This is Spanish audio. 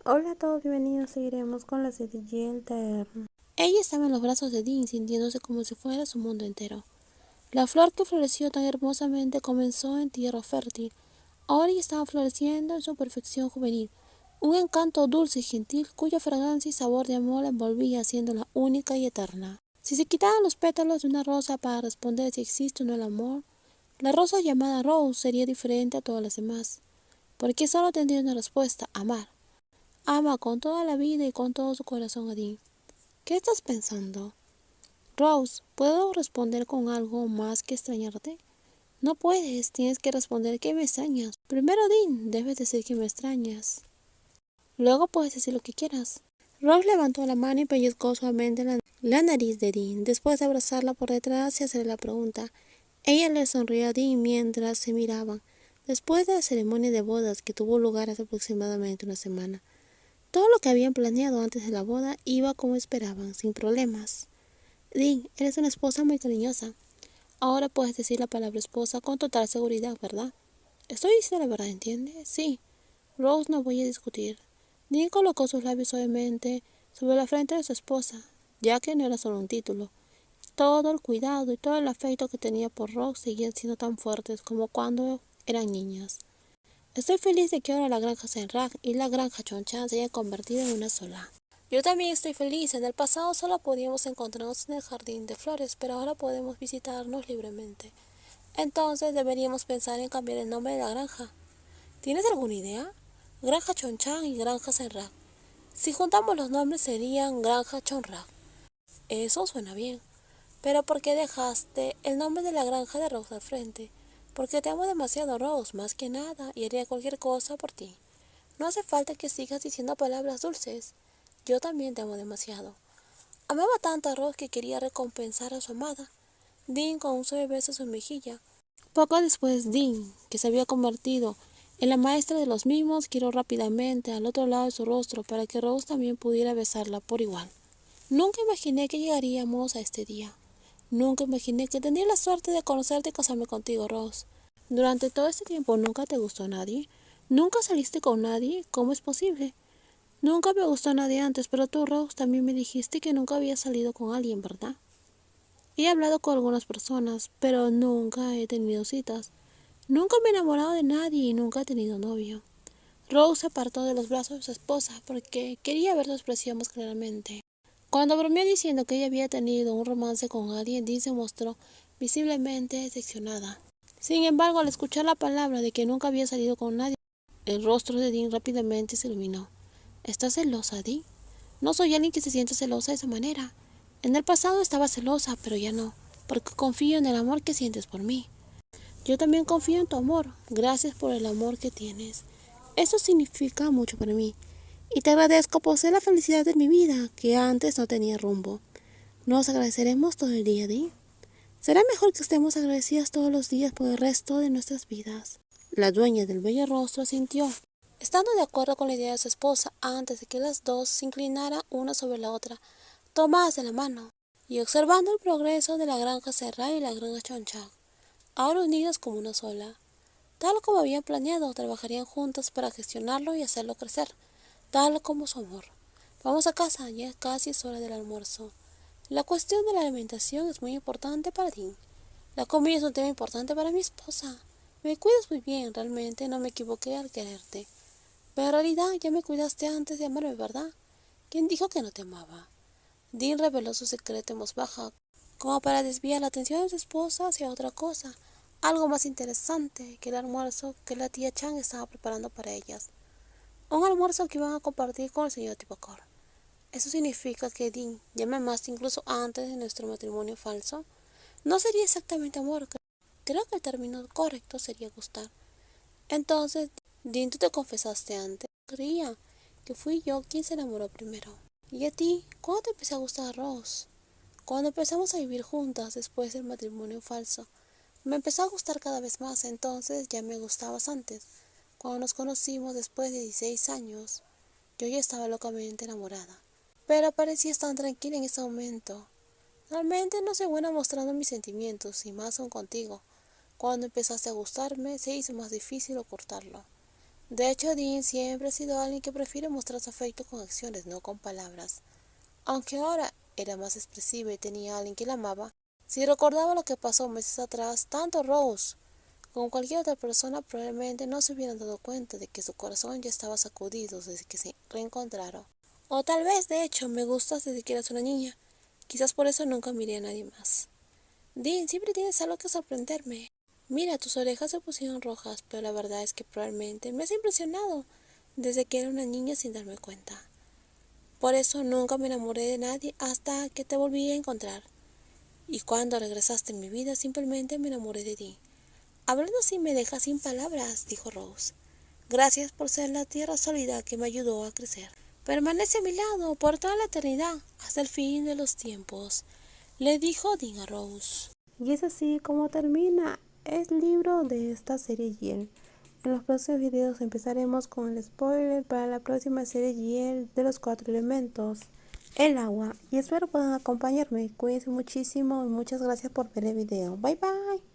Hola a todos, bienvenidos. Seguiremos con la serie Yel Eterno. Ella estaba en los brazos de Dean, sintiéndose como si fuera su mundo entero. La flor que floreció tan hermosamente comenzó en tierra fértil. Ahora ya estaba floreciendo en su perfección juvenil. Un encanto dulce y gentil, cuya fragancia y sabor de amor la envolvía, haciéndola única y eterna. Si se quitaran los pétalos de una rosa para responder si existe o no el amor, la rosa llamada Rose sería diferente a todas las demás, porque solo tendría una respuesta: amar. Ama con toda la vida y con todo su corazón a Dean. ¿Qué estás pensando? Rose, ¿puedo responder con algo más que extrañarte? No puedes, tienes que responder que me extrañas. Primero, Dean, debes decir que me extrañas. Luego puedes decir lo que quieras. Rose levantó la mano y pellizcó suavemente la nariz de Dean. Después de abrazarla por detrás y hacerle la pregunta, ella le sonrió a Dean mientras se miraban. Después de la ceremonia de bodas que tuvo lugar hace aproximadamente una semana, todo lo que habían planeado antes de la boda iba como esperaban, sin problemas. Dean, eres una esposa muy cariñosa. Ahora puedes decir la palabra esposa con total seguridad, ¿verdad? Estoy diciendo la verdad, ¿entiendes? Sí. Rose, no voy a discutir. Dean colocó sus labios suavemente sobre la frente de su esposa, ya que no era solo un título. Todo el cuidado y todo el afecto que tenía por Rose seguían siendo tan fuertes como cuando eran niñas. Estoy feliz de que ahora la granja Senraj y la granja Chonchan se hayan convertido en una sola. Yo también estoy feliz. En el pasado solo podíamos encontrarnos en el jardín de flores, pero ahora podemos visitarnos libremente. Entonces deberíamos pensar en cambiar el nombre de la granja. ¿Tienes alguna idea? Granja Chonchan y Granja Senraj. Si juntamos los nombres serían Granja Chonraj. Eso suena bien. Pero ¿por qué dejaste el nombre de la granja de Rose al frente? Porque te amo demasiado, Rose, más que nada, y haría cualquier cosa por ti. No hace falta que sigas diciendo palabras dulces. Yo también te amo demasiado. Amaba tanto a Rose que quería recompensar a su amada. Dean con un suave beso en su mejilla. Poco después, Dean, que se había convertido en la maestra de los mimos, giró rápidamente al otro lado de su rostro para que Rose también pudiera besarla por igual. Nunca imaginé que llegaríamos a este día. Nunca imaginé que tendría la suerte de conocerte y casarme contigo, Rose. Durante todo este tiempo nunca te gustó nadie. Nunca saliste con nadie. ¿Cómo es posible? Nunca me gustó nadie antes, pero tú, Rose, también me dijiste que nunca había salido con alguien, ¿verdad? He hablado con algunas personas, pero nunca he tenido citas. Nunca me he enamorado de nadie y nunca he tenido novio. Rose se apartó de los brazos de su esposa porque quería ver su expresión más claramente. Cuando bromeó diciendo que ella había tenido un romance con alguien, Dean se mostró visiblemente decepcionada. Sin embargo, al escuchar la palabra de que nunca había salido con nadie, el rostro de Dean rápidamente se iluminó. ¿Estás celosa, Dean? No soy alguien que se sienta celosa de esa manera. En el pasado estaba celosa, pero ya no, porque confío en el amor que sientes por mí. Yo también confío en tu amor. Gracias por el amor que tienes. Eso significa mucho para mí. Y te agradezco por ser la felicidad de mi vida, que antes no tenía rumbo. Nos agradeceremos todo el día, Dean. Será mejor que estemos agradecidas todos los días por el resto de nuestras vidas. La dueña del bello rostro asintió, estando de acuerdo con la idea de su esposa antes de que las dos se inclinaran una sobre la otra, tomadas de la mano, y observando el progreso de la granja Serra y la granja Chonchak, ahora unidas como una sola. Tal como habían planeado, trabajarían juntas para gestionarlo y hacerlo crecer, tal como su amor. Vamos a casa, ya casi es hora del almuerzo. La cuestión de la alimentación es muy importante para Dean. La comida es un tema importante para mi esposa. Me cuidas muy bien, realmente no me equivoqué al quererte. Pero en realidad ya me cuidaste antes de amarme, ¿verdad? ¿Quién dijo que no te amaba? Dean reveló su secreto en voz baja, como para desviar la atención de su esposa hacia otra cosa, algo más interesante que el almuerzo que la tía Chan estaba preparando para ellas. Un almuerzo que iban a compartir con el señor Tipacor. ¿Eso significa que Dean ya me amaste incluso antes de nuestro matrimonio falso? No sería exactamente amor. Creo que el término correcto sería gustar. Entonces, Dean, tú te confesaste antes. Creía que fui yo quien se enamoró primero. ¿Y a ti? ¿Cuándo te empecé a gustar, Rose? Cuando empezamos a vivir juntas después del matrimonio falso. Me empezó a gustar cada vez más, entonces ya me gustabas antes. Cuando nos conocimos después de 16 años, yo ya estaba locamente enamorada. Pero parecías tan tranquila en ese momento. Realmente no soy buena mostrando mis sentimientos, y más aún contigo. Cuando empezaste a gustarme, se hizo más difícil ocultarlo. De hecho, Dean siempre ha sido alguien que prefiere mostrar su afecto con acciones, no con palabras. Aunque ahora era más expresiva y tenía a alguien que la amaba, si recordaba lo que pasó meses atrás, tanto Rose como cualquier otra persona probablemente no se hubieran dado cuenta de que su corazón ya estaba sacudido desde que se reencontraron. O tal vez, de hecho, me gustas desde que eras una niña. Quizás por eso nunca miré a nadie más. Dean, siempre tienes algo que sorprenderme. Mira, tus orejas se pusieron rojas, pero la verdad es que probablemente me has impresionado desde que era una niña sin darme cuenta. Por eso nunca me enamoré de nadie hasta que te volví a encontrar. Y cuando regresaste en mi vida simplemente me enamoré de ti. Hablando así me dejas sin palabras, dijo Rose. Gracias por ser la tierra sólida que me ayudó a crecer. Permanece a mi lado por toda la eternidad, hasta el fin de los tiempos, le dijo Dean a Rose. Y es así como termina el libro de esta serie Giel. En los próximos videos empezaremos con el spoiler para la próxima serie Giel de los 4 elementos, el agua. Y espero puedan acompañarme. Cuídense muchísimo y muchas gracias por ver el video. Bye bye.